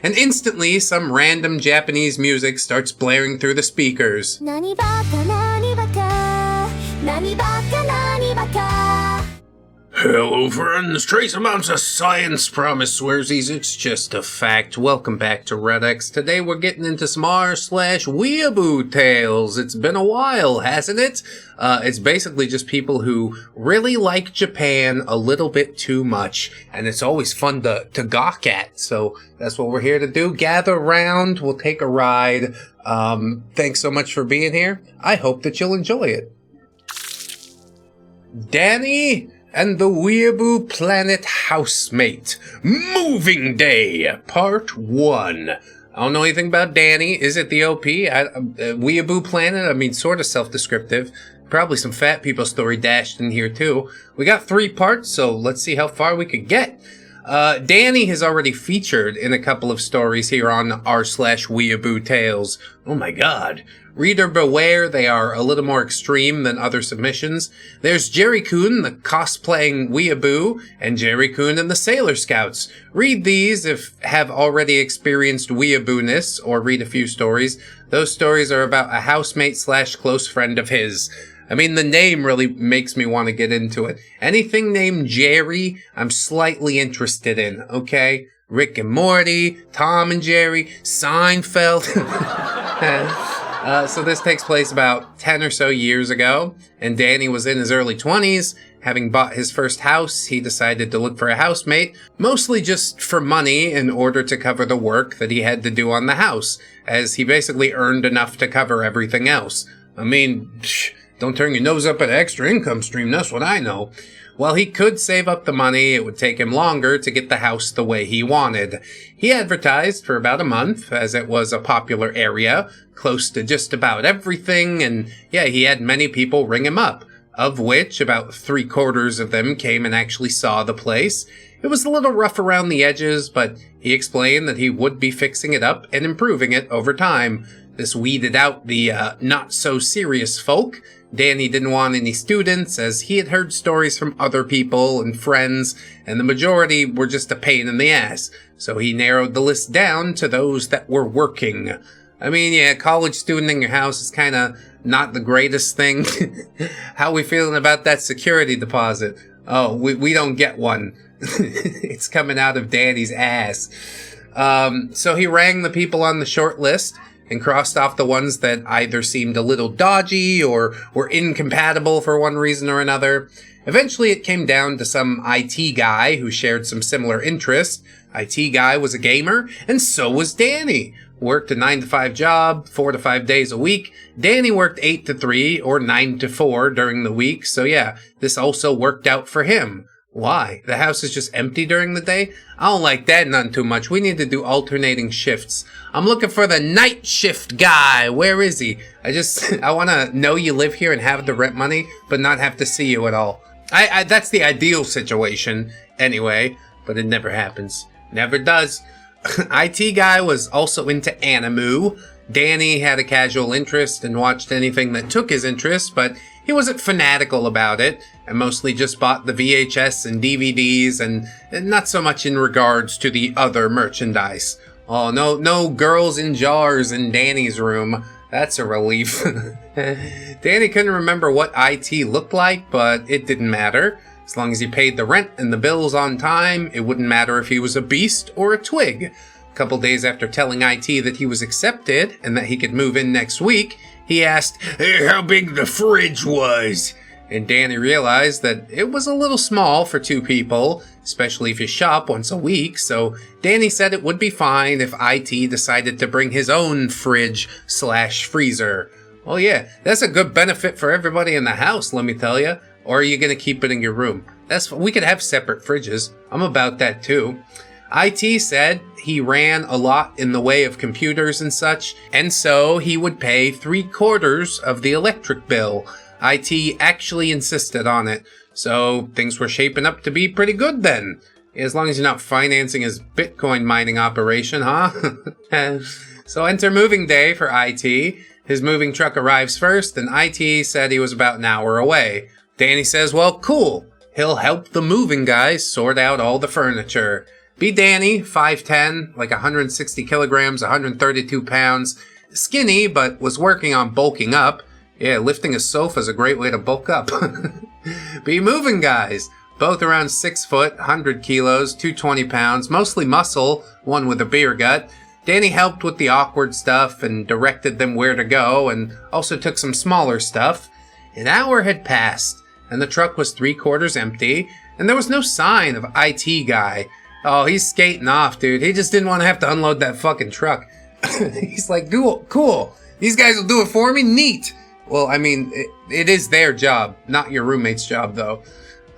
and instantly some random Japanese music starts blaring through the speakers. Nani baka, nani baka, nani baka, nani baka. Hello friends, trace amounts of science, promise swearsies, it's just a fact. Welcome back to ReddX. Today we're getting into some r/WeeabooTales. It's been a while, hasn't it? It's basically just people who really like Japan a little bit too much, and it's always fun to gawk at, so that's what we're here to do. Gather round, we'll take a ride. Thanks so much for being here. I hope that you'll enjoy it. Danny and the Weeaboo Planet Housemate. Moving Day, Part 1. I don't know anything about Danny. Is it the OP? Weeaboo Planet? I mean, sort of self-descriptive. Probably some fat people story dashed in here, too. We got 3 parts, so let's see how far we could get. Danny has already featured in a couple of stories here on r/WeeabooTales. Oh my god. Reader beware, they are a little more extreme than other submissions. There's Jerry-kun, the cosplaying Weeaboo, and Jerry-kun and the Sailor Scouts. Read these if have already experienced Weeaboo-ness, or read a few stories. Those stories are about a housemate/close friend of his. I mean, the name really makes me want to get into it. Anything named Jerry, I'm slightly interested in, okay? Rick and Morty, Tom and Jerry, Seinfeld. So this takes place about 10 or so years ago, and Danny was in his early 20s. Having bought his first house, he decided to look for a housemate, mostly just for money in order to cover the work that he had to do on the house, as he basically earned enough to cover everything else. I mean, don't turn your nose up at an extra income stream, that's what I know. While he could save up the money, it would take him longer to get the house the way he wanted. He advertised for about a month, as it was a popular area, close to just about everything, and yeah, he had many people ring him up, of which about 3/4 of them came and actually saw the place. It was a little rough around the edges, but he explained that he would be fixing it up and improving it over time. This weeded out the not-so-serious folk. Danny didn't want any students, as he had heard stories from other people and friends, and the majority were just a pain in the ass. So he narrowed the list down to those that were working. I mean, yeah, college student in your house is kind of not the greatest thing. How we feeling about that security deposit? Oh, we don't get one. It's coming out of Danny's ass. So he rang the people on the short list and crossed off the ones that either seemed a little dodgy or were incompatible for one reason or another. Eventually it came down to some IT guy who shared some similar interests. IT guy was a gamer, and so was Danny. Worked a 9-to-5 job, 4 to 5 days a week. Danny worked 8 to 3 or 9 to 4 during the week, so yeah, this also worked out for him. Why? The house is just empty during the day? I don't like that none too much. We need to do alternating shifts. I'm looking for the night shift guy. Where is he? I want to know you live here and have the rent money, but not have to see you at all. That's the ideal situation, anyway, but it never happens. Never does. IT guy was also into anime. Danny had a casual interest and watched anything that took his interest, but he wasn't fanatical about it, and mostly just bought the VHS and DVDs, and not so much in regards to the other merchandise. Oh, no girls in jars in Danny's room. That's a relief. Danny couldn't remember what IT looked like, but it didn't matter. As long as he paid the rent and the bills on time, it wouldn't matter if he was a beast or a twig. A couple days after telling IT that he was accepted and that he could move in next week, he asked how big the fridge was. And Danny realized that it was a little small for 2 people, especially if you shop once a week, so Danny said it would be fine if IT decided to bring his own fridge/freezer. Oh yeah, that's a good benefit for everybody in the house, let me tell you. Or are you going to keep it in your room? We could have separate fridges. I'm about that too. IT said he ran a lot in the way of computers and such, and so he would pay 3/4 of the electric bill. IT actually insisted on it, so things were shaping up to be pretty good then. As long as you're not financing his Bitcoin mining operation, huh? So enter moving day for IT. His moving truck arrives first, and IT said he was about an hour away. Danny says, well, cool. He'll help the moving guys sort out all the furniture. Be Danny, 5'10", like 160 kilograms, 132 pounds. Skinny, but was working on bulking up. Yeah, lifting a sofa's a great way to bulk up. Be Moving guys. Both around 6 foot, 100 kilos, 220 pounds, mostly muscle, one with a beer gut. Danny helped with the awkward stuff and directed them where to go, and also took some smaller stuff. An hour had passed, and the truck was 3/4 empty, and there was no sign of IT guy. Oh, he's skating off, dude. He just didn't want to have to unload that fucking truck. He's like, cool. These guys will do it for me? Neat. Well, I mean, it is their job, not your roommate's job, though.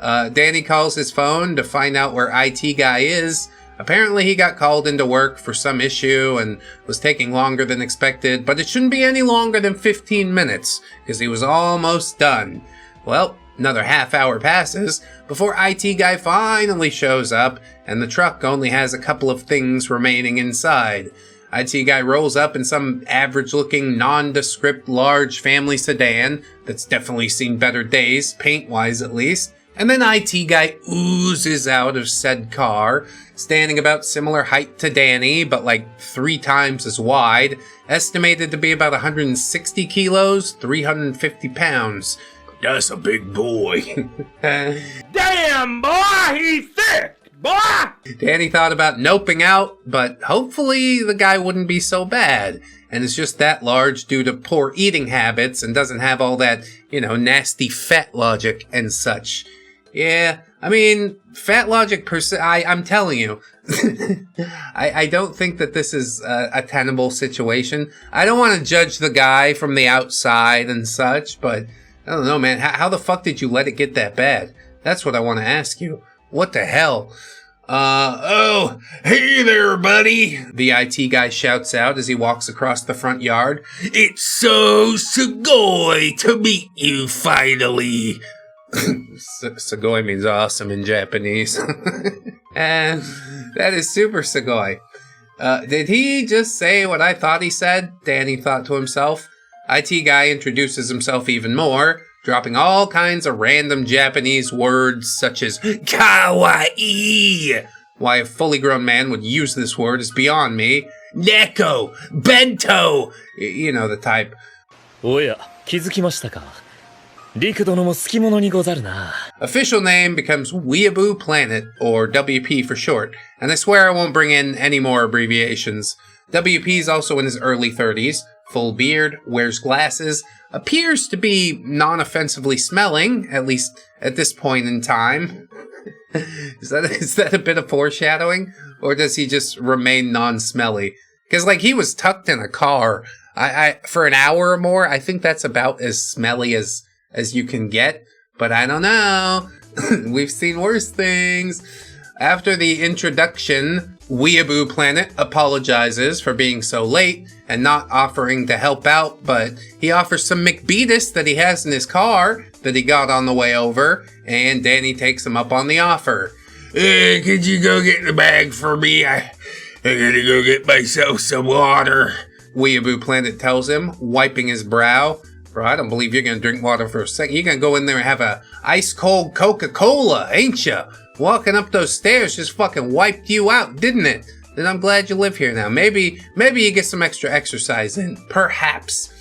Danny calls his phone to find out where IT guy is. Apparently he got called into work for some issue and was taking longer than expected, but it shouldn't be any longer than 15 minutes, because he was almost done. Well, another half hour passes before IT guy finally shows up, and the truck only has a couple of things remaining inside. IT guy rolls up in some average-looking, nondescript, large family sedan that's definitely seen better days, paint-wise at least. And then IT guy oozes out of said car, standing about similar height to Danny, but like 3 times as wide, estimated to be about 160 kilos, 350 pounds. That's a big boy. Damn, boy, he's thick, boy! Danny thought about noping out, but hopefully the guy wouldn't be so bad, and is just that large due to poor eating habits and doesn't have all that, nasty fat logic and such. Yeah, I mean, fat logic I'm telling you, I don't think that this is a tenable situation. I don't want to judge the guy from the outside and such, but I don't know, man. How the fuck did you let it get that bad? That's what I want to ask you. What the hell? Oh, hey there, buddy, the IT guy shouts out as he walks across the front yard. It's so sugoi to meet you finally. Sugoi means awesome in Japanese. And that is super sugoi. Did he just say what I thought he said? Danny thought to himself. IT guy introduces himself even more, dropping all kinds of random Japanese words such as kawaii. Why a fully grown man would use this word is beyond me. Neko, bento, you know the type. Oya, kizukimashita ka? Rikudono mo sukimonō ni gozaru na. Official name becomes Weeaboo Planet, or WP for short, and I swear I won't bring in any more abbreviations. WP is also in his early 30s, full beard, wears glasses, appears to be non-offensively smelling, at least at this point in time. Is that a bit of foreshadowing? Or does he just remain non-smelly? Because, he was tucked in a car. I for an hour or more, I think that's about as smelly as you can get. But I don't know. We've seen worse things. After the introduction, Weeaboo Planet apologizes for being so late and not offering to help out, but he offers some McBeatus that he has in his car that he got on the way over, and Danny takes him up on the offer. Could you go get the bag for me? I gotta go get myself some water, Weeaboo Planet tells him, wiping his brow. Bro, I don't believe you're gonna drink water for a second. You're gonna go in there and have a ice-cold Coca-Cola, ain't ya? Walking up those stairs just fucking wiped you out, didn't it? Then I'm glad you live here now. Maybe you get some extra exercise in. Perhaps.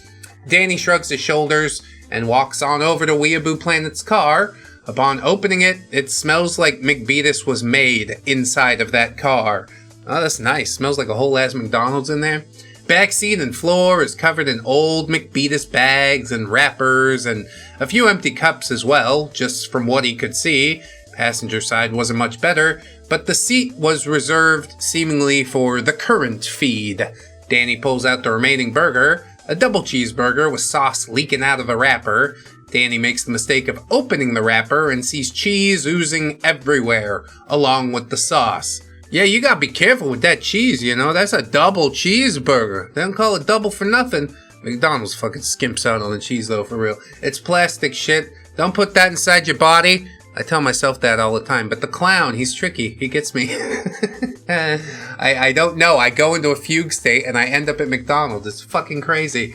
Danny shrugs his shoulders and walks on over to Weeaboo Planet's car. Upon opening it, it smells like McBeatus was made inside of that car. Oh, that's nice. Smells like a whole ass McDonald's in there. Backseat and floor is covered in old McBeatus bags and wrappers and a few empty cups as well, just from what he could see. Passenger side wasn't much better, but the seat was reserved seemingly for the current feed. Danny pulls out the remaining burger, a double cheeseburger with sauce leaking out of the wrapper. Danny makes the mistake of opening the wrapper and sees cheese oozing everywhere, along with the sauce. Yeah, you gotta be careful with that cheese, that's a double cheeseburger. They don't call it double for nothing. McDonald's fucking skimps out on the cheese though, for real. It's plastic shit. Don't put that inside your body. I tell myself that all the time, but the clown, he's tricky. He gets me. I don't know. I go into a fugue state and I end up at McDonald's. It's fucking crazy.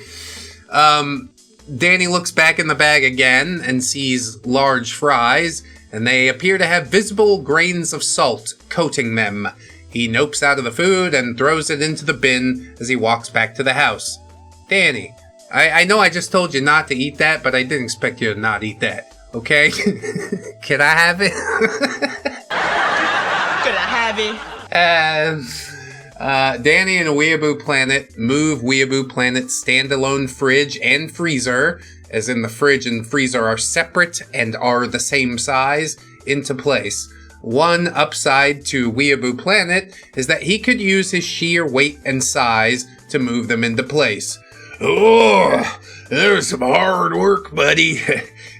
Danny looks back in the bag again and sees large fries, and they appear to have visible grains of salt coating them. He nopes out of the food and throws it into the bin as he walks back to the house. Danny, I know I just told you not to eat that, but I didn't expect you to not eat that, okay? Can I have it? Could I have it? Danny and Weeaboo Planet move Weeaboo Planet's standalone fridge and freezer, as in the fridge and freezer are separate and are the same size, into place. One upside to Weeaboo Planet is that he could use his sheer weight and size to move them into place. Oh, that was some hard work, buddy.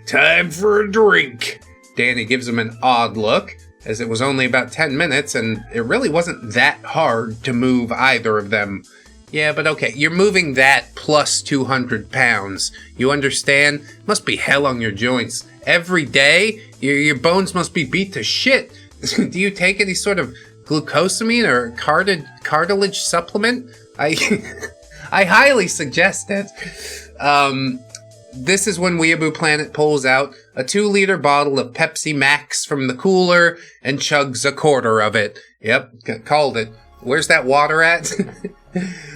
Time for a drink. Danny gives him an odd look, as it was only about 10 minutes, and it really wasn't that hard to move either of them. Yeah, but okay, you're moving that plus 200 pounds. You understand? Must be hell on your joints. Every day, your bones must be beat to shit. Do you take any sort of glucosamine or cartilage supplement? I highly suggest it. This is when Weeaboo Planet pulls out a 2-liter bottle of Pepsi Max from the cooler and chugs a quarter of it. Yep, called it. Where's that water at?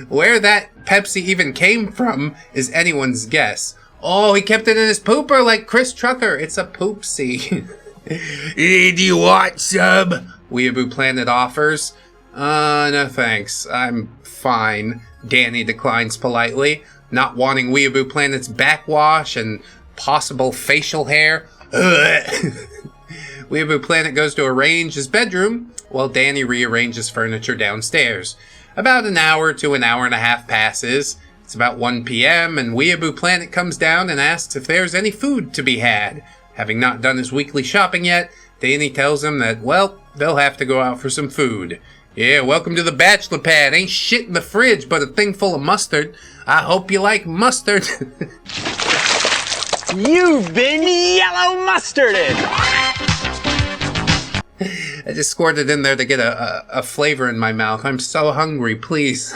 Where that Pepsi even came from is anyone's guess. Oh, he kept it in his pooper like Chris Trucker. It's a poopsie. Hey, do you want some? Weeaboo Planet offers. No thanks. I'm fine. Danny declines politely, not wanting Weeaboo Planet's backwash and possible facial hair. Weeaboo Planet goes to arrange his bedroom, while Danny rearranges furniture downstairs. About an hour to an hour and a half passes. It's about 1 p.m., and Weeaboo Planet comes down and asks if there's any food to be had. Having not done his weekly shopping yet, Danny tells him that, well, they'll have to go out for some food. Yeah, welcome to the bachelor pad. Ain't shit in the fridge but a thing full of mustard. I hope you like mustard. You've been yellow mustarded! I just squirted in there to get a flavor in my mouth. I'm so hungry, please.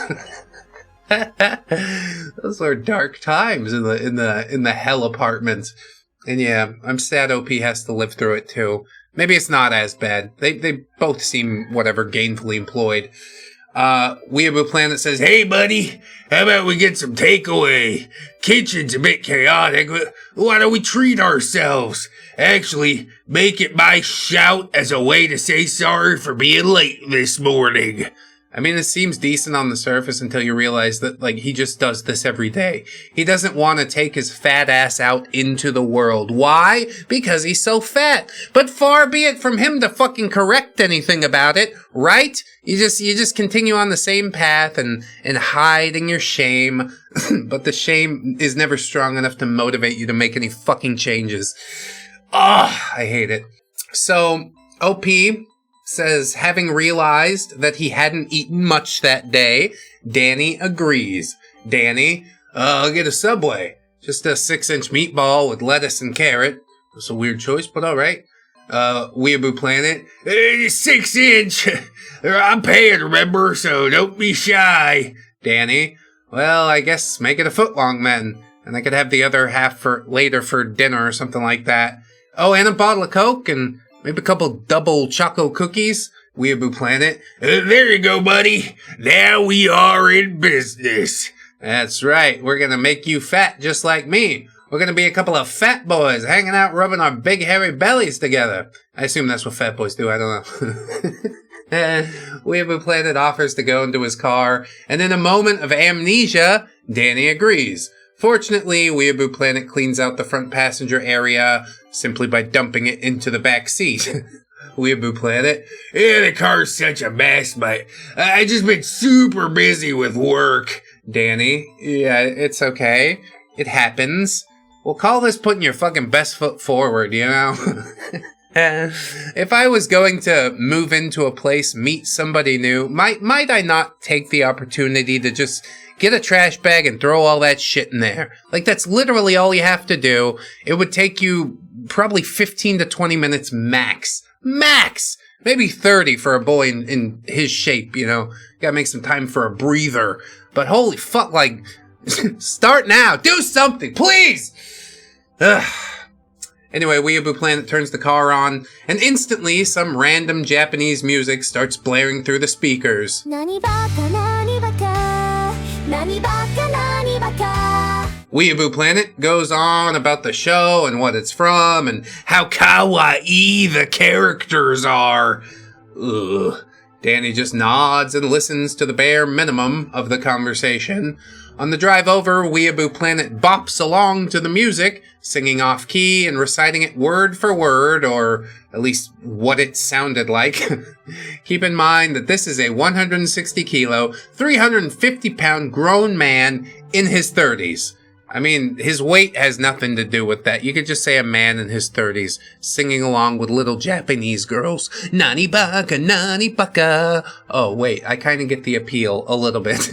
Those are dark times in the hell apartment. And yeah, I'm sad OP has to live through it too. Maybe it's not as bad. They both seem whatever gainfully employed. Weeaboo Planet says, Hey, buddy, how about we get some takeaway? Kitchen's a bit chaotic, but why don't we treat ourselves? Actually, make it my shout as a way to say sorry for being late this morning. I mean, it seems decent on the surface until you realize that, like, he just does this every day. He doesn't want to take his fat ass out into the world. Why? Because he's so fat. But far be it from him to fucking correct anything about it, right? You just continue on the same path and hide in your shame. But the shame is never strong enough to motivate you to make any fucking changes. Ah, I hate it. So, OP says, having realized that he hadn't eaten much that day, Danny agrees. Danny, I'll get a Subway. Just a 6-inch meatball with lettuce and carrot. That's a weird choice, but alright. Weeaboo Planet, 6-inch. I'm paying, remember, so don't be shy. Danny, well, I guess make it a foot long then. And I could have the other half for later for dinner or something like that. Oh, and a bottle of Coke and maybe a couple double choco cookies. Weeaboo Planet. There you go, buddy. Now we are in business. That's right. We're going to make you fat just like me. We're going to be a couple of fat boys hanging out rubbing our big hairy bellies together. I assume that's what fat boys do. I don't know. Weeaboo Planet offers to go into his car, and in a moment of amnesia, Danny agrees. Fortunately, Weeaboo Planet cleans out the front passenger area simply by dumping it into the back seat. Weeaboo Planet. Yeah, the car's such a mess, but I just been super busy with work. Danny. Yeah, it's okay. It happens. We'll call this putting your fucking best foot forward, you know? If I was going to move into a place, meet somebody new, might I not take the opportunity to just get a trash bag and throw all that shit in there? Like, that's literally all you have to do. It would take you probably 15 to 20 minutes max. Max! Maybe 30 for a boy in his shape, you know? Gotta make some time for a breather. But holy fuck, like, start now. Do something, please! Ugh. Anyway, Weeaboo Planet turns the car on, and instantly some random Japanese music starts blaring through the speakers. Nani baka, nani baka, nani baka, nani baka. Weeaboo Planet goes on about the show and what it's from and how kawaii the characters are. Ugh. Danny just nods and listens to the bare minimum of the conversation. On the drive over, Weeaboo Planet bops along to the music, singing off-key and reciting it word for word, or at least what it sounded like. Keep in mind that this is a 160-kilo, 350-pound grown man in his 30s. I mean, his weight has nothing to do with that. You could just say a man in his 30s singing along with little Japanese girls. Nani baka, nani baka. Oh, wait, I kind of get the appeal a little bit.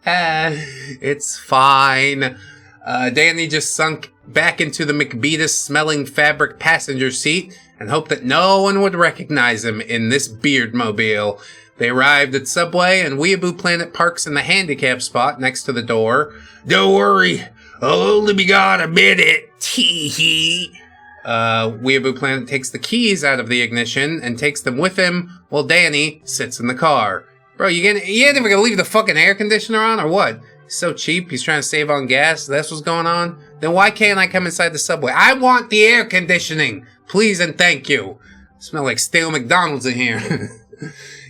It's fine. Danny just sunk back into the McBeatus-smelling fabric passenger seat and hoped that no one would recognize him in this beard-mobile. They arrived at Subway, and Weeaboo Planet parks in the handicap spot next to the door. Don't worry, I'll only be gone a minute. Tee-hee. Weeaboo Planet takes the keys out of the ignition and takes them with him while Danny sits in the car. Bro, you ain't even gonna leave the fucking air conditioner on or what? He's so cheap, he's trying to save on gas, that's what's going on? Then why can't I come inside the Subway? I want the air conditioning! Please and thank you. Smell like stale McDonald's in here.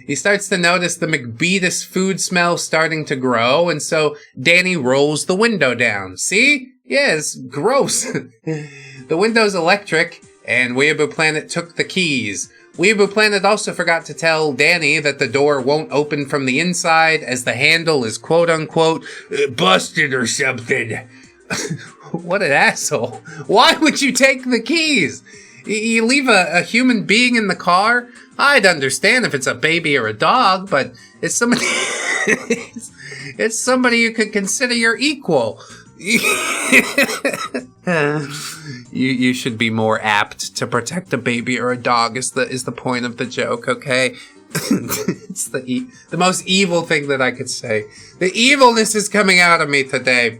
He starts to notice the McBeatus food smell starting to grow, and so Danny rolls the window down. See? Yeah, it's gross. The window's electric, and Weeaboo Planet took the keys. Weeaboo Planet also forgot to tell Danny that the door won't open from the inside as the handle is quote-unquote busted or something. What an asshole. Why would you take the keys? You leave a human being in the car? I'd understand if it's a baby or a dog, but it's somebody it's somebody you could consider your equal. You should be more apt to protect a baby or a dog is the point of the joke, okay? It's the most evil thing that I could say. The evilness is coming out of me today.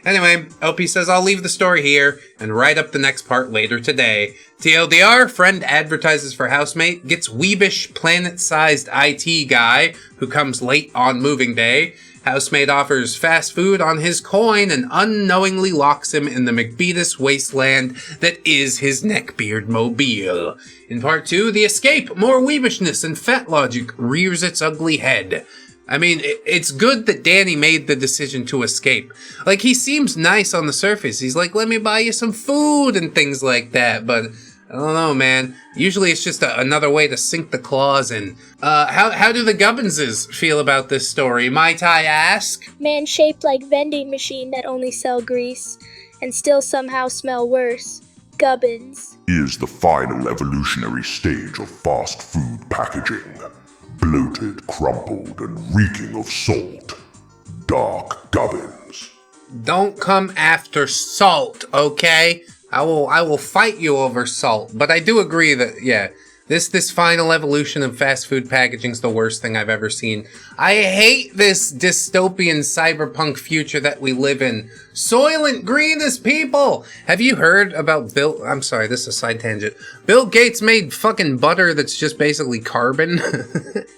Anyway, OP says I'll leave the story here and write up the next part later today. TLDR, friend advertises for housemate, gets weebish planet-sized IT guy who comes late on moving day. Housemate offers fast food on his coin and unknowingly locks him in the McBeatus wasteland that is his neckbeard mobile. In part 2, the escape, more weebishness and fat logic rears its ugly head. I mean, it's good that Danny made the decision to escape. Like, he seems nice on the surface. He's like, let me buy you some food and things like that. But, I don't know, man. Usually it's just another way to sink the claws in. How do the Gubbinses feel about this story? Might I ask? Man shaped like vending machine that only sell grease and still somehow smell worse. Gubbins. Is the final evolutionary stage of fast food packaging. Bloated, crumpled, and reeking of salt. Dark Gubbins. Don't come after salt, okay? I will fight you over salt. But I do agree that, yeah, this final evolution of fast food packaging is the worst thing I've ever seen. I hate this dystopian cyberpunk future that we live in. Soylent Green is people! Have you heard about I'm sorry, this is a side tangent. Bill Gates made fucking butter that's just basically carbon.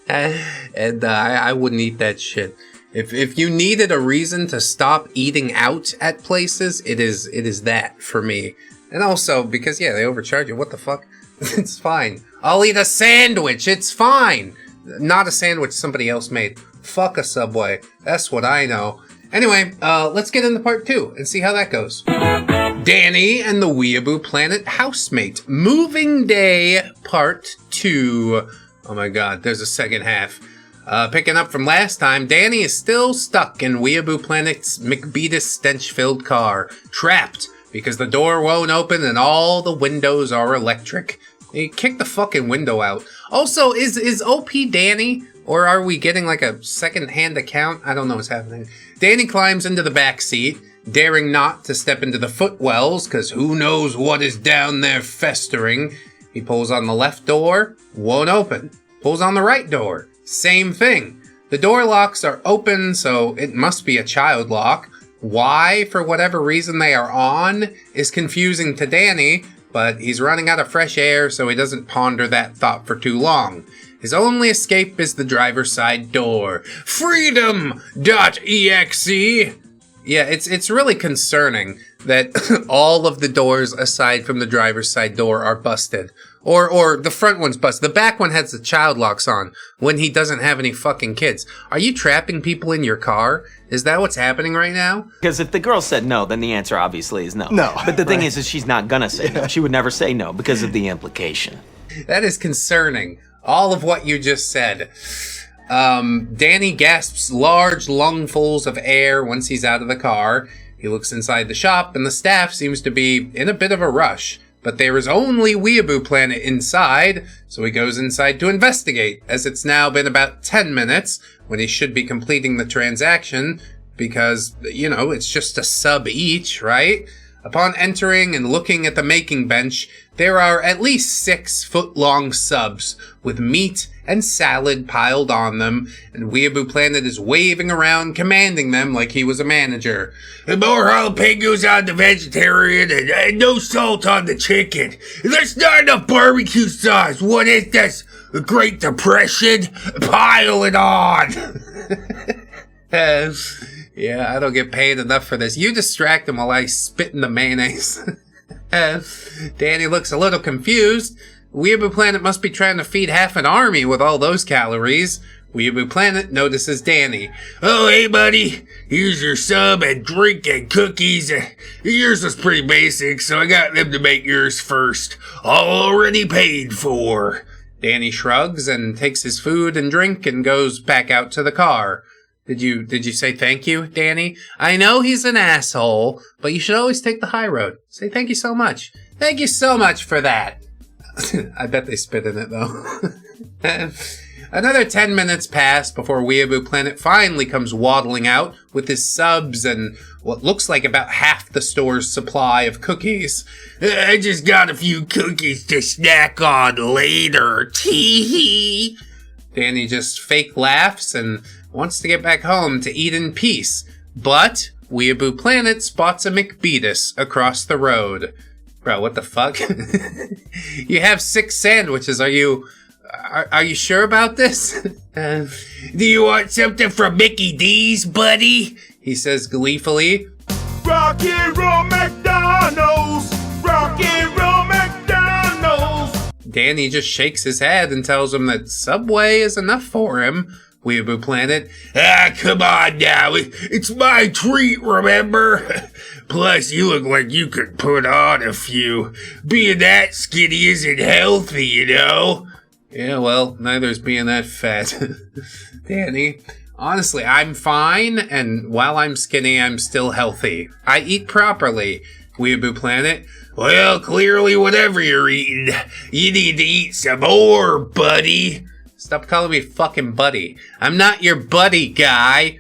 And I wouldn't eat that shit. If you needed a reason to stop eating out at places, it is that for me. And also, because, yeah, they overcharge you. What the fuck? It's fine. I'll eat a sandwich. It's fine. Not a sandwich somebody else made. Fuck a Subway. That's what I know. Anyway, let's get into part 2 and see how that goes. Danny and the Weeaboo Planet housemate. Moving Day Part 2. Oh my god, there's a second half. Picking up from last time, Danny is still stuck in Weeaboo Planet's McBeatus stench-filled car. Trapped, because the door won't open and all the windows are electric. He kicked the fucking window out. Also, is OP Danny? Or are we getting like a second-hand account? I don't know what's happening. Danny climbs into the back seat, daring not to step into the footwells, because who knows what is down there festering. He pulls on the left door, won't open. Pulls on the right door, same thing. The door locks are open, so it must be a child lock. Why, for whatever reason they are on, is confusing to Danny, but he's running out of fresh air, so he doesn't ponder that thought for too long. His only escape is the driver's side door. Freedom.exe! Yeah, it's really concerning that all of the doors aside from the driver's side door are busted. Or the front one's busted. The back one has the child locks on when he doesn't have any fucking kids. Are you trapping people in your car? Is that what's happening right now? Because if the girl said no, then the answer obviously is no. No. But the thing is she's not gonna say no. She would never say no because of the implication. That is concerning. All of what you just said. Danny gasps large lungfuls of air once he's out of the car. He looks inside the shop, and the staff seems to be in a bit of a rush. But there is only Weeaboo Planet inside, so he goes inside to investigate, as it's now been about 10 minutes, when he should be completing the transaction, because, you know, it's just a sub each, right? Upon entering and looking at the making bench, there are at least 6-foot-long subs with meat and salad piled on them, and Weeaboo Planet is waving around, commanding them like he was a manager. More jalapenos on the vegetarian and no salt on the chicken. There's not enough barbecue sauce. What is this? The Great Depression? Pile it on. Yeah, I don't get paid enough for this. You distract him while I spit in the mayonnaise. Danny looks a little confused. Weeaboo Planet must be trying to feed half an army with all those calories. Weeaboo Planet notices Danny. Oh, hey, buddy. Here's your sub and drink and cookies. Yours was pretty basic, so I got them to make yours first. Already paid for. Danny shrugs and takes his food and drink and goes back out to the car. Did you say thank you, Danny? I know he's an asshole, but you should always take the high road. Say thank you so much. Thank you so much for that. I bet they spit in it, though. Another 10 minutes pass before Weeaboo Planet finally comes waddling out with his subs and what looks like about half the store's supply of cookies. I just got a few cookies to snack on later. Tee-hee. Danny just fake laughs and wants to get back home to eat in peace. But Weeaboo Planet spots a McBeatus across the road. Bro, what the fuck? You have 6 sandwiches. Are you sure about this? Do you want something from Mickey D's, buddy? He says gleefully. Rock and roll McDonald's! Rock and roll McDonald's! Danny just shakes his head and tells him that Subway is enough for him. Weeaboo Planet. Ah, come on now. It's my treat, remember? Plus, you look like you could put on a few. Being that skinny isn't healthy, you know? Yeah, well, neither is being that fat. Danny, honestly, I'm fine, and while I'm skinny, I'm still healthy. I eat properly. Weeaboo Planet. Well, clearly whatever you're eating, you need to eat some more, buddy. Stop calling me fucking buddy. I'm not your buddy, guy.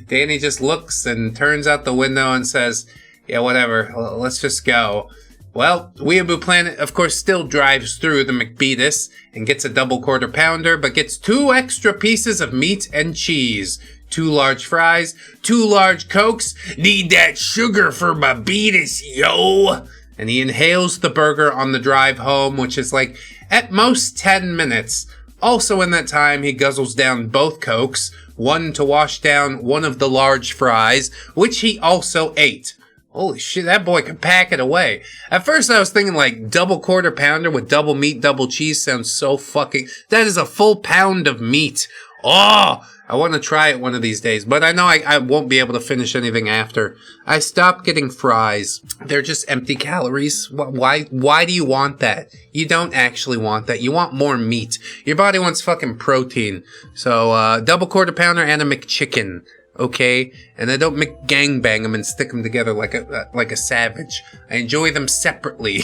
Danny just looks and turns out the window and says, yeah, whatever, let's just go. Well, Weeaboo Planet, of course, still drives through the McBeatus and gets a double quarter pounder, but gets 2 extra pieces of meat and cheese, 2 large fries, 2 large Cokes. Need that sugar for my Beatus, yo. And he inhales the burger on the drive home, which is like, at most 10 minutes. Also in that time, he guzzles down both Cokes, one to wash down one of the large fries, which he also ate. Holy shit, that boy can pack it away. At first I was thinking like double quarter pounder with double meat, double cheese sounds so fucking... That is a full pound of meat. Oh, I want to try it one of these days, but I know I won't be able to finish anything after. I stopped getting fries. They're just empty calories. Why do you want that? You don't actually want that. You want more meat. Your body wants fucking protein. So, double quarter pounder and a McChicken. Okay? And I don't McGangbang them and stick them together like a savage. I enjoy them separately.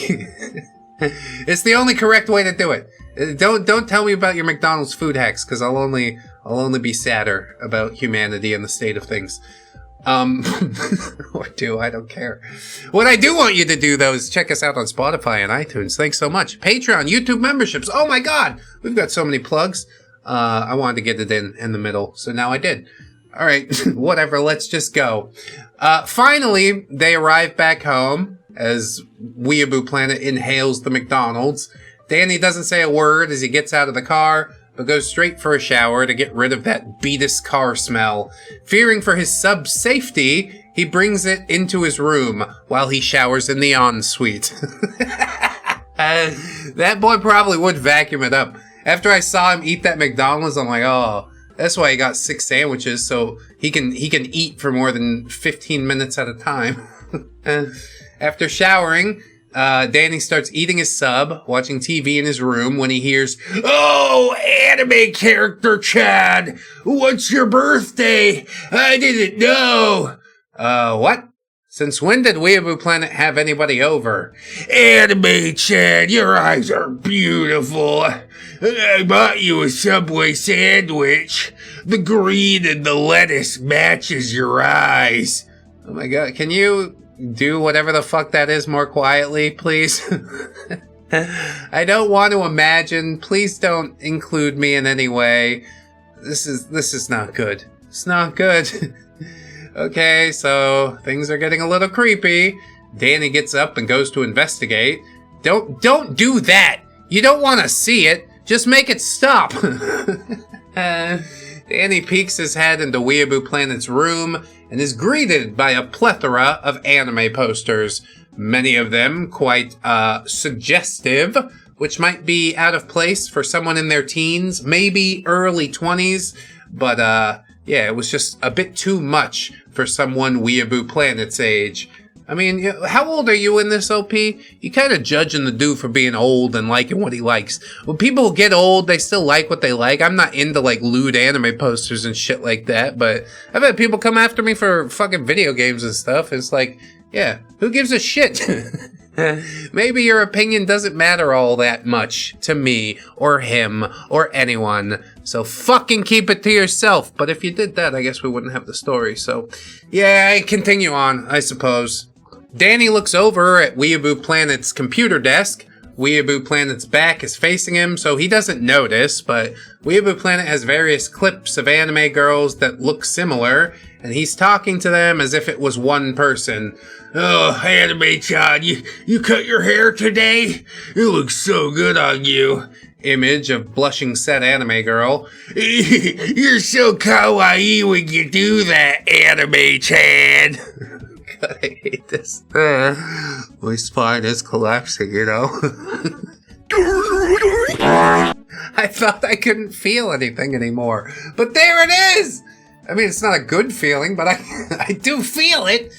It's the only correct way to do it. Don't tell me about your McDonald's food hacks, because I'll only be sadder about humanity and the state of things. Or do, I don't care. What I do want you to do, though, is check us out on Spotify and iTunes. Thanks so much. Patreon, YouTube memberships. Oh my god! We've got so many plugs. I wanted to get it in the middle, so now I did. All right, whatever, let's just go. Finally, they arrive back home as Weeaboo Planet inhales the McDonald's. Danny doesn't say a word as he gets out of the car, but goes straight for a shower to get rid of that Beatus car smell. Fearing for his sub's safety, he brings it into his room while he showers in the ensuite. That boy probably would vacuum it up. After I saw him eat that McDonald's, I'm like, oh, that's why he got 6 sandwiches, so he can eat for more than 15 minutes at a time. After showering, Danny starts eating his sub, watching TV in his room when he hears, "Oh, anime character Chad, what's your birthday? I didn't know." What? Since when did Weeaboo Planet have anybody over? "Anime Chad, your eyes are beautiful. I bought you a Subway sandwich. The green and the lettuce matches your eyes." Oh my god, can you do whatever the fuck that is more quietly, please? I don't want to imagine. Please don't include me in any way. This is not good. It's not good. Okay, so things are getting a little creepy. Danny gets up and goes to investigate. Don't do that. You don't want to see it. Just make it stop. Danny peeks his head into Weeaboo Planet's room and is greeted by a plethora of anime posters. Many of them quite suggestive, which might be out of place for someone in their teens, maybe early 20s, but yeah, it was just a bit too much for someone Weeaboo Planet's age. I mean, how old are you in this, OP? You kind of judging the dude for being old and liking what he likes. When people get old, they still like what they like. I'm not into, like, lewd anime posters and shit like that, but I've had people come after me for fucking video games and stuff. It's like, yeah, who gives a shit? Maybe your opinion doesn't matter all that much to me or him or anyone. So fucking keep it to yourself. But if you did that, I guess we wouldn't have the story. So yeah, continue on, I suppose. Danny looks over at Weeaboo Planet's computer desk. Weeaboo Planet's back is facing him, so he doesn't notice, but Weeaboo Planet has various clips of anime girls that look similar, and he's talking to them as if it was one person. "Oh, Anime Chan, you cut your hair today? It looks so good on you." Image of blushing said anime girl. "You're so kawaii when you do that, Anime Chan." God, I hate this. My spine is collapsing, you know? I thought I couldn't feel anything anymore. But there it is! I mean, it's not a good feeling, but I do feel it.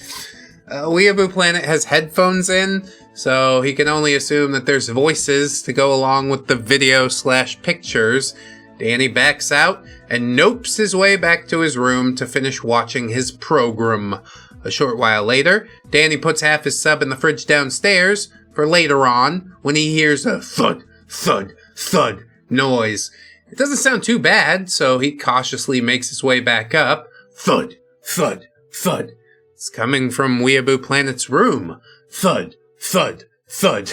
Weeaboo Planet has headphones in, so he can only assume that there's voices to go along with the video/pictures. Danny backs out and nopes his way back to his room to finish watching his program. A short while later, Danny puts half his sub in the fridge downstairs for later on when he hears a thud, thud, thud noise. It doesn't sound too bad, so he cautiously makes his way back up. Thud, thud, thud. It's coming from Weeaboo Planet's room. Thud, thud, thud.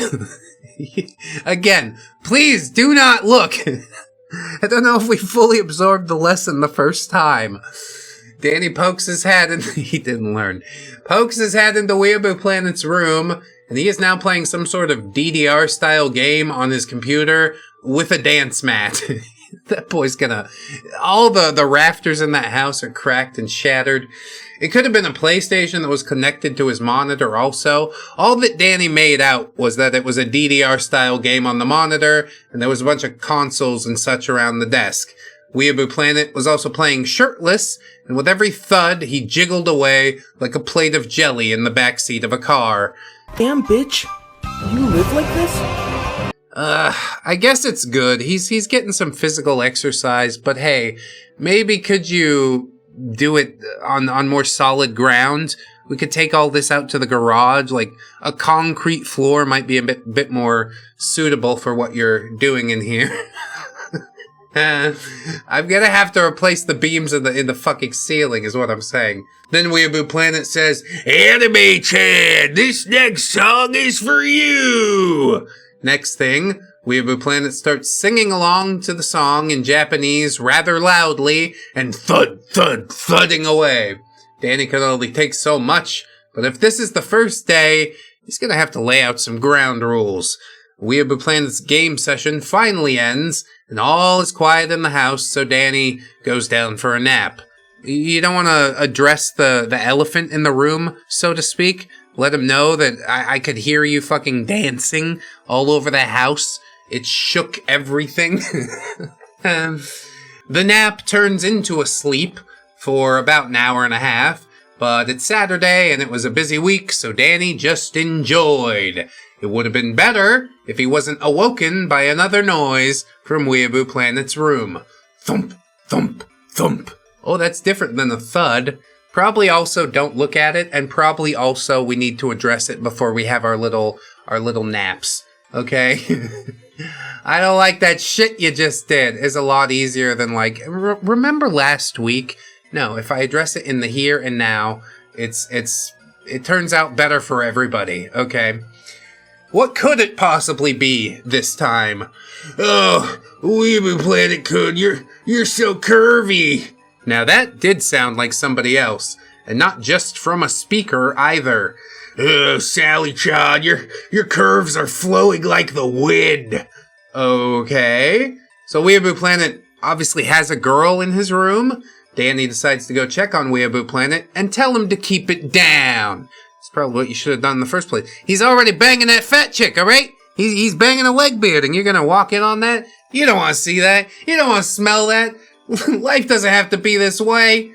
Again, please do not look. I don't know if we fully absorbed the lesson the first time. Danny pokes his head and he didn't learn. Pokes his head into Weeaboo Planet's room, and he is now playing some sort of DDR style game on his computer with a dance mat. That boy's gonna... All the rafters in that house are cracked and shattered. It could have been a PlayStation that was connected to his monitor also. All that Danny made out was that it was a DDR-style game on the monitor, and there was a bunch of consoles and such around the desk. Weeaboo Planet was also playing shirtless, and with every thud, he jiggled away like a plate of jelly in the backseat of a car. Damn, bitch. You live like this? I guess it's good. He's getting some physical exercise, but hey, maybe could you do it on more solid ground? We could take all this out to the garage. Like, a concrete floor might be a bit more suitable for what you're doing in here. I'm gonna have to replace the beams in the fucking ceiling, is what I'm saying. Then Weeaboo Planet says, "Anime Chan, this next song is for you." Next thing, Weeaboo Planet starts singing along to the song in Japanese rather loudly and thud, thud, thudding away. Danny can only take so much, but if this is the first day, he's gonna have to lay out some ground rules. Weeaboo Planet's game session finally ends, and all is quiet in the house, so Danny goes down for a nap. You don't want to address the elephant in the room, so to speak. Let him know that I could hear you fucking dancing all over the house. It shook everything. The nap turns into a sleep for about an hour and a half, but it's Saturday and it was a busy week, so Danny just enjoyed. It would have been better if he wasn't awoken by another noise from Weeaboo Planet's room. Thump, thump, thump. Oh, that's different than a thud. Probably also don't look at it, and probably also we need to address it before we have our little naps. Okay? I don't like that shit you just did. Is a lot easier than like, remember last week? No, if I address it in the here and now, it turns out better for everybody. Okay? What could it possibly be this time? Oh, Weeaboo Planet Kun, you're so curvy. Now that did sound like somebody else, and not just from a speaker either. Oh, Sally-chan, your curves are flowing like the wind. Okay. So Weeaboo Planet obviously has a girl in his room. Danny decides to go check on Weeaboo Planet and tell him to keep it down. It's probably what you should have done in the first place. He's already banging that fat chick, alright? He's banging a leg beard, and you're gonna walk in on that? You don't want to see that. You don't want to smell that. Life doesn't have to be this way.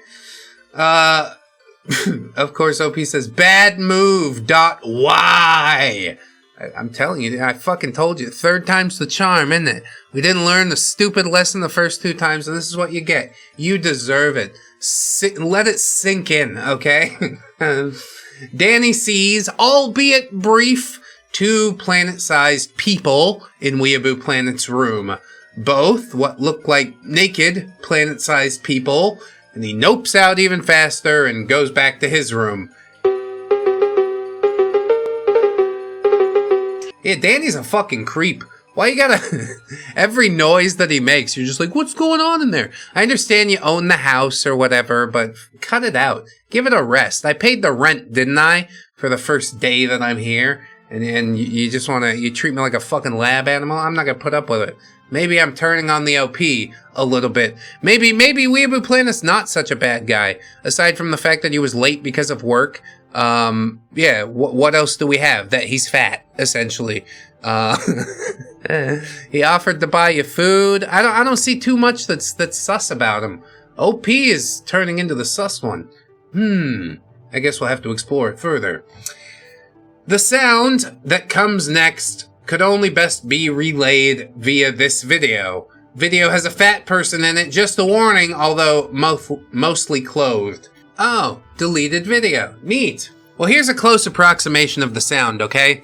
Of course, OP says, bad move, why? I'm telling you, I fucking told you. Third time's the charm, isn't it? We didn't learn the stupid lesson the first 2 times, and this is what you get. You deserve it. Let it sink in, okay? Danny sees, albeit brief, 2 planet-sized people in Weeaboo Planet's room. Both what look like naked planet-sized people, and he nopes out even faster and goes back to his room. Yeah, Danny's a fucking creep. Why you gotta... Every noise that he makes, you're just like, what's going on in there? I understand you own the house or whatever, but cut it out. Give it a rest. I paid the rent, didn't I? For the first day that I'm here. And you just wanna... You treat me like a fucking lab animal? I'm not gonna put up with it. Maybe I'm turning on the OP a little bit. Maybe Weeaboo Planet's not such a bad guy. Aside from the fact that he was late because of work. Yeah, what else do we have? That he's fat, essentially. He offered to buy you food. I don't see too much that's sus about him. OP is turning into the sus one. I guess we'll have to explore it further. The sound that comes next could only best be relayed via this video. Video has a fat person in it, just a warning, although mostly clothed. Oh, deleted video. Neat. Well, here's a close approximation of the sound, okay?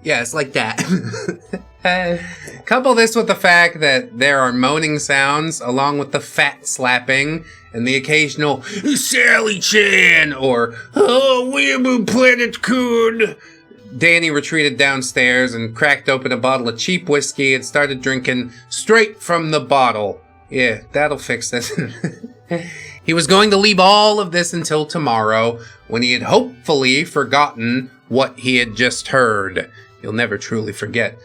Yeah, it's like that. Couple this with the fact that there are moaning sounds, along with the fat slapping, and the occasional Sally-chan, or oh, Weeaboo Planet Kun. Danny retreated downstairs and cracked open a bottle of cheap whiskey and started drinking straight from the bottle. Yeah, that'll fix this. He was going to leave all of this until tomorrow, when he had hopefully forgotten what he had just heard. You'll never truly forget.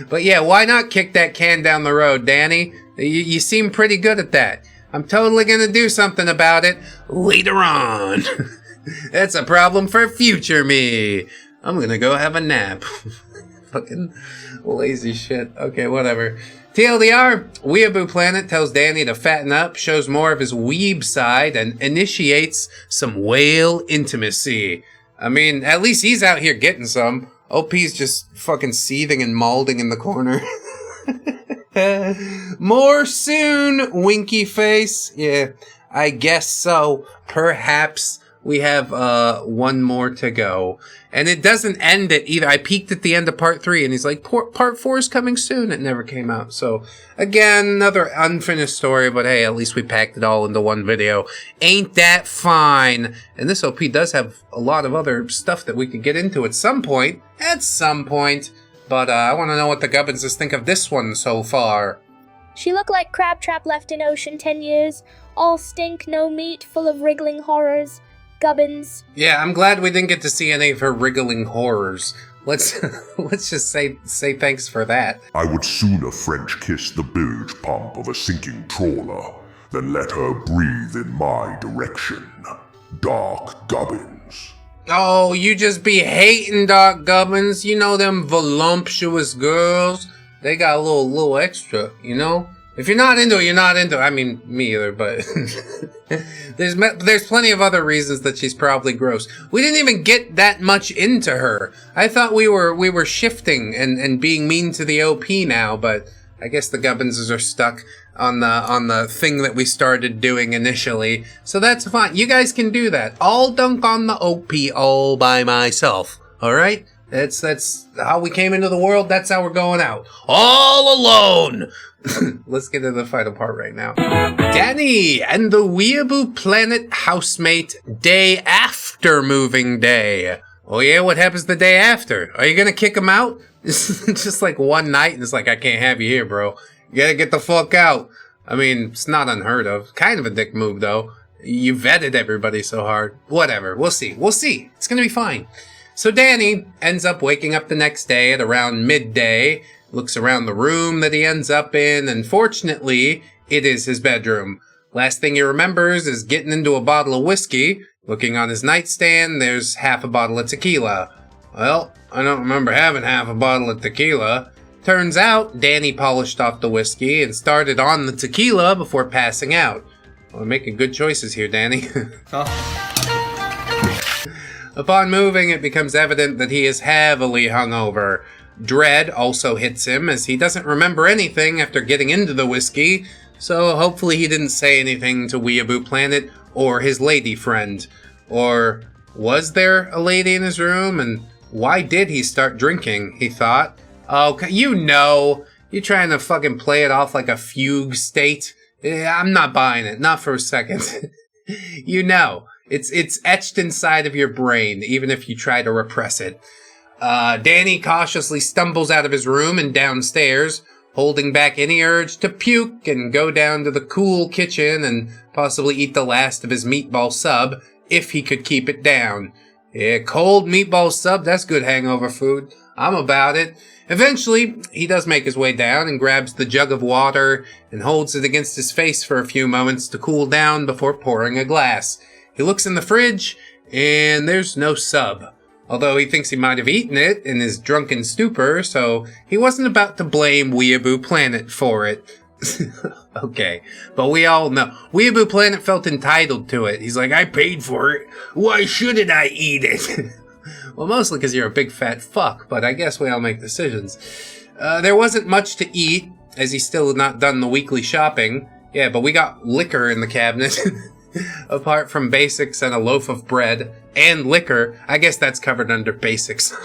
But yeah, why not kick that can down the road, Danny? You seem pretty good at that. I'm totally gonna do something about it later on. That's a problem for future me. I'm gonna go have a nap. Fucking lazy shit. Okay, whatever. TLDR, Weeaboo Planet tells Danny to fatten up, shows more of his weeb side, and initiates some whale intimacy. I mean, at least he's out here getting some. OP's just fucking seething and maulding in the corner. More soon, winky face. Yeah, I guess so. Perhaps. We have one more to go. And it doesn't end it either. I peeked at the end of part 3 and he's like, part 4 is coming soon. It never came out. So again, another unfinished story, but hey, at least we packed it all into one video. Ain't that fine? And this OP does have a lot of other stuff that we could get into at some point. but I want to know what the Gubbinses think of this one so far. She looked like crab trap left in ocean 10 years. All stink, no meat, full of wriggling horrors. Gubbins. Yeah, I'm glad we didn't get to see any of her wriggling horrors. Let's just say thanks for that. I would sooner French kiss the bilge pump of a sinking trawler than let her breathe in my direction. Dark Gubbins. Oh, you just be hating Dark Gubbins. You know them voluptuous girls. They got a little extra, you know? If you're not into it, you're not into it. I mean, me either, but there's plenty of other reasons that she's probably gross. We didn't even get that much into her. I thought we were shifting and being mean to the OP now, but I guess the Gubbinses are stuck on the thing that we started doing initially. So that's fine. You guys can do that. I'll dunk on the OP all by myself. All right? That's how we came into the world. That's how we're going out. All alone. Let's get to the final part right now. Danny and the Weeaboo Planet housemate day after moving day. Oh yeah, what happens the day after? Are you gonna kick him out? Just like one night and it's like, I can't have you here, bro. You gotta get the fuck out. I mean, it's not unheard of. Kind of a dick move though. You vetted everybody so hard. Whatever, we'll see. We'll see. It's gonna be fine. So Danny ends up waking up the next day at around midday, looks around the room that he ends up in, and fortunately, it is his bedroom. Last thing he remembers is getting into a bottle of whiskey. Looking on his nightstand, there's half a bottle of tequila. Well, I don't remember having half a bottle of tequila. Turns out, Danny polished off the whiskey and started on the tequila before passing out. Well, making good choices here, Danny. Upon moving, it becomes evident that he is heavily hungover. Dread also hits him as he doesn't remember anything after getting into the whiskey, so hopefully he didn't say anything to Weeaboo Planet or his lady friend. Or was there a lady in his room, and why did he start drinking, he thought. Oh, you know, you're trying to fucking play it off like a fugue state. I'm not buying it, not for a second. You know. It's etched inside of your brain, even if you try to repress it. Danny cautiously stumbles out of his room and downstairs, holding back any urge to puke and go down to the cool kitchen and possibly eat the last of his meatball sub, if he could keep it down. Yeah, cold meatball sub, that's good hangover food. I'm about it. Eventually, he does make his way down and grabs the jug of water and holds it against his face for a few moments to cool down before pouring a glass. He looks in the fridge, and there's no sub. Although he thinks he might have eaten it in his drunken stupor, so he wasn't about to blame Weeaboo Planet for it. Okay, but we all know. Weeaboo Planet felt entitled to it. He's like, I paid for it. Why shouldn't I eat it? Well, mostly because you're a big fat fuck, but I guess we all make decisions. There wasn't much to eat, as he still had not done the weekly shopping. Yeah, but we got liquor in the cabinet. Apart from basics and a loaf of bread and liquor, I guess that's covered under basics.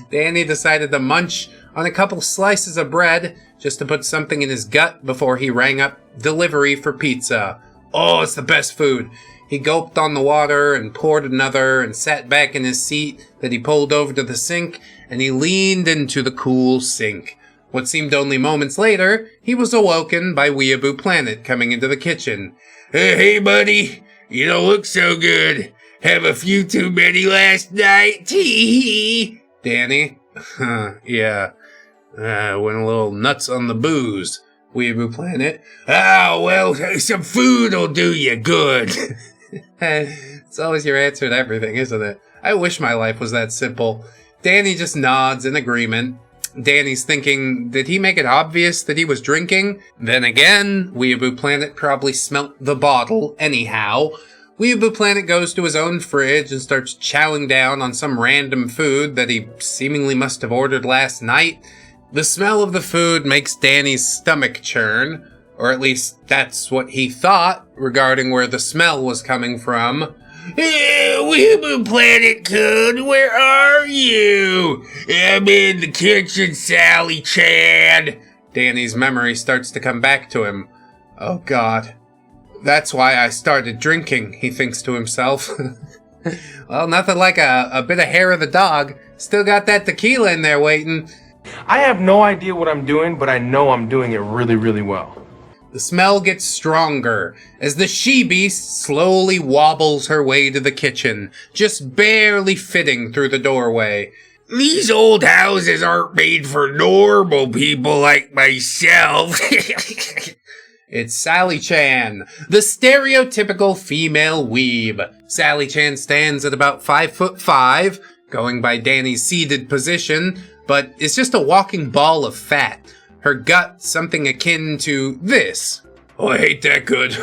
Danny decided to munch on a couple slices of bread just to put something in his gut before he rang up delivery for pizza. Oh, it's the best food. He gulped on the water and poured another and sat back in his seat that he pulled over to the sink, and he leaned into the cool sink. What seemed only moments later, he was awoken by Weeaboo Planet coming into the kitchen. Hey, buddy, you don't look so good. Have a few too many last night? Tee-hee. Danny? Yeah. Went a little nuts on the booze. Weeaboo Planet. Oh, well, some food'll do you good. It's always your answer to everything, isn't it? I wish my life was that simple. Danny just nods in agreement. Danny's thinking, did he make it obvious that he was drinking? Then again, Weeaboo Planet probably smelt the bottle anyhow. Weeaboo Planet goes to his own fridge and starts chowing down on some random food that he seemingly must have ordered last night. The smell of the food makes Danny's stomach churn, or at least that's what he thought regarding where the smell was coming from. Weeaboo Planet Code, where are you? I'm in the kitchen, Sally Chan. Danny's memory starts to come back to him. Oh God. That's why I started drinking, he thinks to himself. Well, nothing like a bit of hair of the dog Still got that tequila in there waiting. I have no idea what I'm doing, but I know I'm doing it really, really well. The smell gets stronger as the she-beast slowly wobbles her way to the kitchen, just barely fitting through the doorway. These old houses aren't made for normal people like myself. It's Sally Chan, the stereotypical female weeb. Sally Chan stands at about 5'5", going by Danny's seated position, but is just a walking ball of fat. Her gut something akin to this. Oh, I hate that good.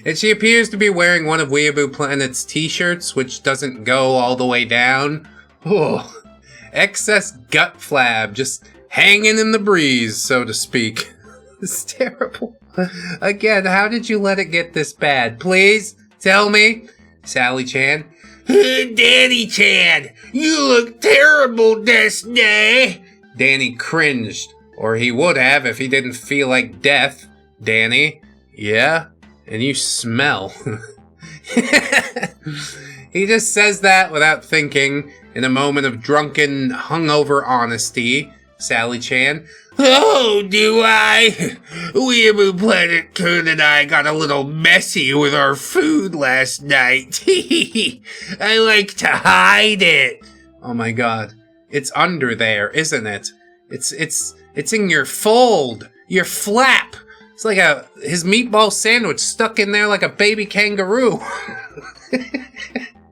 And she appears to be wearing one of Weeaboo Planet's t-shirts, which doesn't go all the way down. Oh, excess gut flab just hanging in the breeze, so to speak. It's terrible. Again, how did you let it get this bad? Please, tell me. Sally Chan. Danny Chan, you look terrible this day. Danny cringed, or he would have if he didn't feel like death. Danny, yeah? And you smell. He just says that without thinking, in a moment of drunken, hungover honesty. Sally Chan. Oh, do I? Weeaboo Planet Kun and I got a little messy with our food last night. I like to hide it. Oh my god. It's under there, isn't it? It's in your fold. Your flap. It's like his meatball sandwich stuck in there like a baby kangaroo.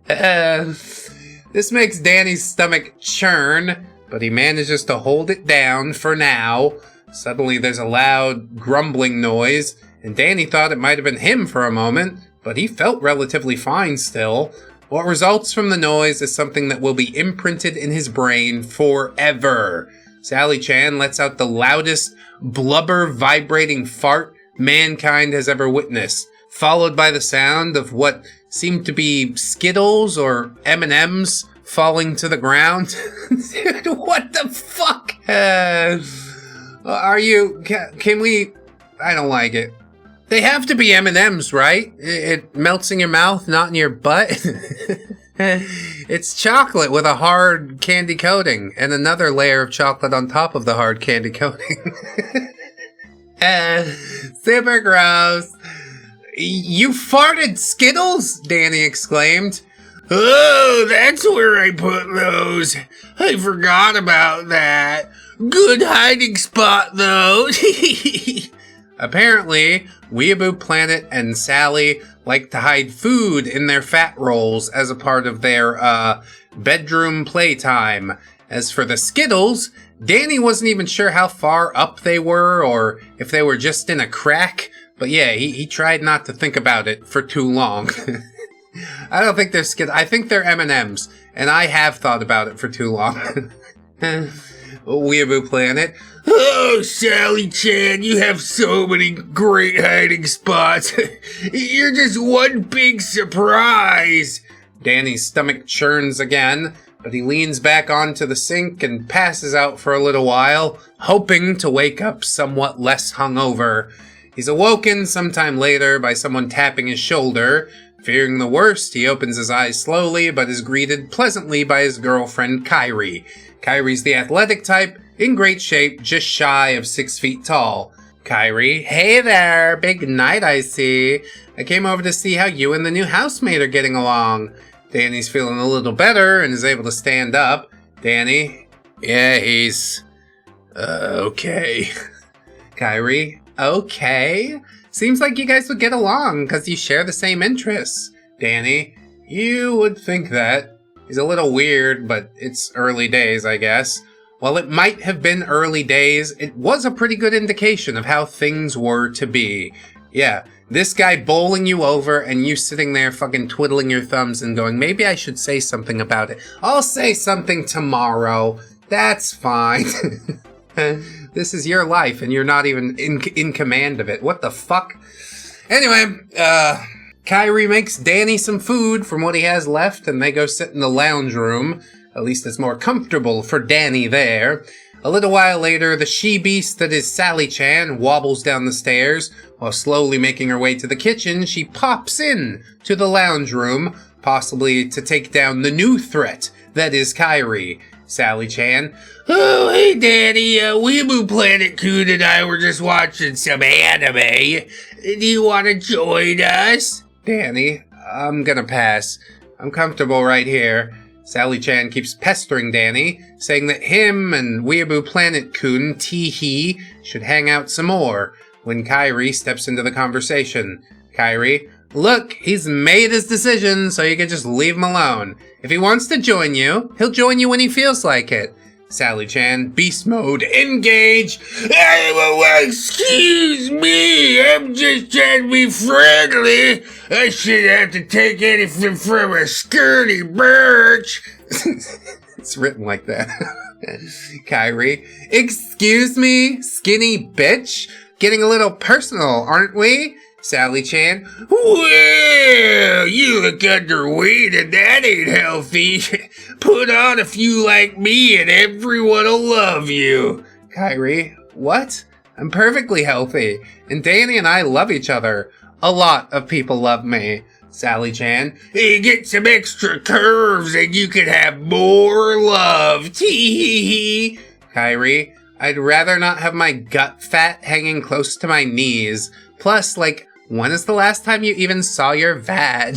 This makes Danny's stomach churn, but he manages to hold it down for now. Suddenly there's a loud grumbling noise, and Danny thought it might have been him for a moment, but he felt relatively fine still. What results from the noise is something that will be imprinted in his brain forever. Sally Chan lets out the loudest, blubber-vibrating fart mankind has ever witnessed, followed by the sound of what seemed to be Skittles or M&Ms falling to the ground. Dude, what the fuck? Can we... I don't like it. They have to be M&Ms, right? It melts in your mouth, not in your butt. It's chocolate with a hard candy coating and another layer of chocolate on top of the hard candy coating. Super gross. You farted Skittles? Danny exclaimed. Oh, that's where I put those. I forgot about that. Good hiding spot, though. Apparently, Weeaboo Planet and Sally like to hide food in their fat rolls as a part of their, bedroom playtime. As for the Skittles, Danny wasn't even sure how far up they were or if they were just in a crack. But yeah, he tried not to think about it for too long. I don't think they're Skittles. I think they're M&Ms, and I have thought about it for too long. Weeaboo Planet. Oh, Sally Chan, you have so many great hiding spots. You're just one big surprise. Danny's stomach churns again, but he leans back onto the sink and passes out for a little while, hoping to wake up somewhat less hungover. He's awoken sometime later by someone tapping his shoulder. Fearing the worst, he opens his eyes slowly, but is greeted pleasantly by his girlfriend, Kyrie. Kyrie's the athletic type, in great shape, just shy of 6 feet tall. Kyrie, hey there, big night I see. I came over to see how you and the new housemate are getting along. Danny's feeling a little better and is able to stand up. Danny, yeah, he's... okay. Kyrie, okay. Seems like you guys would get along because you share the same interests. Danny, you would think that. He's a little weird, but it's early days, I guess. While it might have been early days, it was a pretty good indication of how things were to be. Yeah, this guy bowling you over and you sitting there fucking twiddling your thumbs and going, maybe I should say something about it. I'll say something tomorrow. That's fine. This is your life and you're not even in command of it. What the fuck? Anyway, Kyrie makes Danny some food from what he has left and they go sit in the lounge room. At least it's more comfortable for Danny there. A little while later, the she-beast that is Sally Chan wobbles down the stairs. While slowly making her way to the kitchen, she pops in to the lounge room, possibly to take down the new threat that is Kyrie. Sally-chan, Oh, hey, Daddy. Weeaboo Planet Coon and I were just watching some anime. Do you want to join us? Danny, I'm gonna pass. I'm comfortable right here. Sally-chan keeps pestering Danny, saying that him and Weeaboo Planet Coon, Tee-hee, should hang out some more, when Kyrie steps into the conversation. Kyrie, look, he's made his decision, so you can just leave him alone. If he wants to join you, he'll join you when he feels like it. Sally-chan, beast mode, engage! Excuse me, I'm just trying to be friendly. I shouldn't have to take anything from a skirty birch. It's written like that. Kyrie, excuse me, skinny bitch? Getting a little personal, aren't we? Sally-chan, well, you look underweight and that ain't healthy. Put on a few like me and everyone'll love you. Kyrie, what? I'm perfectly healthy, and Danny and I love each other. A lot of people love me. Sally-chan, you get some extra curves and you can have more love. Tee-hee-hee. Kyrie, I'd rather not have my gut fat hanging close to my knees. Plus, like, when is the last time you even saw your vag?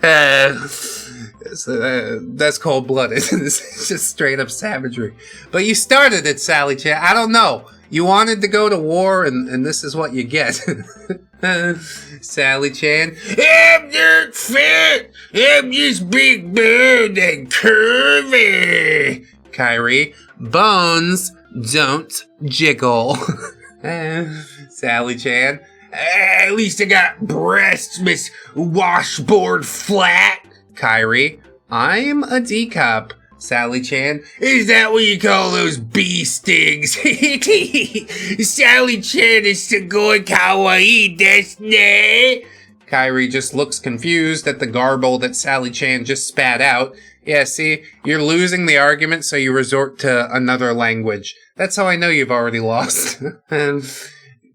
That's cold-blooded. It's just straight-up savagery. But you started it, Sally-chan. I don't know. You wanted to go to war, and this is what you get. Sally-chan, I'm not fat. I'm just big boned and curvy. Kyrie, bones don't jiggle. Sally-chan, at least I got breasts, Miss Washboard Flat. Kyrie, I'm a D-cup. Sally-chan, is that what you call those bee stings? Sally-chan is sugoi kawaii desu ne. Kyrie just looks confused at the garble that Sally-chan just spat out. Yeah, see, you're losing the argument, so you resort to another language. That's how I know you've already lost.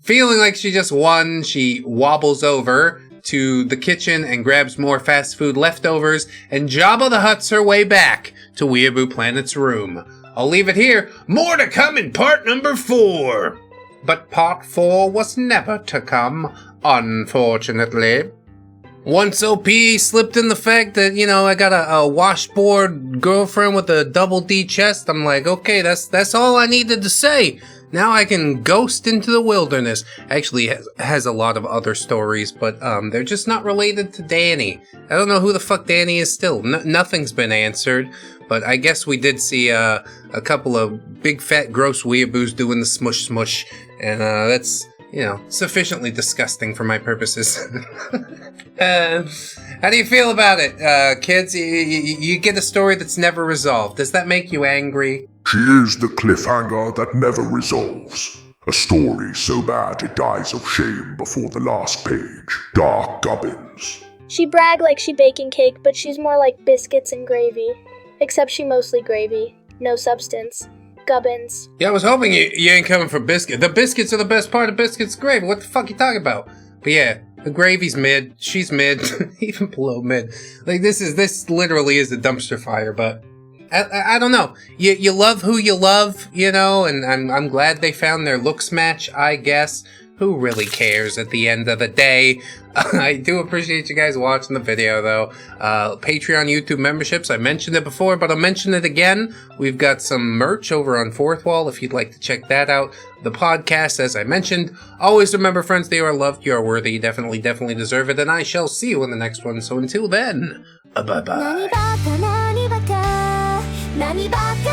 Feeling like she just won, she wobbles over to the kitchen and grabs more fast food leftovers and Jabba the Hutt's her way back to Weeaboo Planet's room. I'll leave it here. More to come in part number 4. But part 4 was never to come, unfortunately. Once OP slipped in the fact that, you know, I got a washboard girlfriend with a double D chest, I'm like, okay, that's all I needed to say. Now I can ghost into the wilderness. Actually, has a lot of other stories, but they're just not related to Danny. I don't know who the fuck Danny is still. Nothing's been answered, but I guess we did see a couple of big fat gross weeaboos doing the smush smush, and that's, you know, sufficiently disgusting for my purposes. How do you feel about it, kids? You get a story that's never resolved. Does that make you angry? She is the cliffhanger that never resolves. A story so bad it dies of shame before the last page. Dark Gubbins. She brag like she baking cake, but she's more like biscuits and gravy. Except she mostly gravy. No substance. Gubbins. Yeah, I was hoping you ain't coming for biscuit. The biscuits are the best part of biscuits gravy. What the fuck you talking about? But yeah, the gravy's mid. She's mid. Even below mid. Like, this literally is a dumpster fire, but I don't know. You love who you love, you know, and I'm glad they found their looks match, I guess. Who really cares at the end of the day? I do appreciate you guys watching the video, though. Patreon, YouTube memberships, I mentioned it before, but I'll mention it again. We've got some merch over on Fourth Wall if you'd like to check that out. The podcast, as I mentioned. Always remember, friends, that you are loved, you are worthy, you definitely deserve it, and I shall see you in the next one. So until then, bye-bye. 何ばか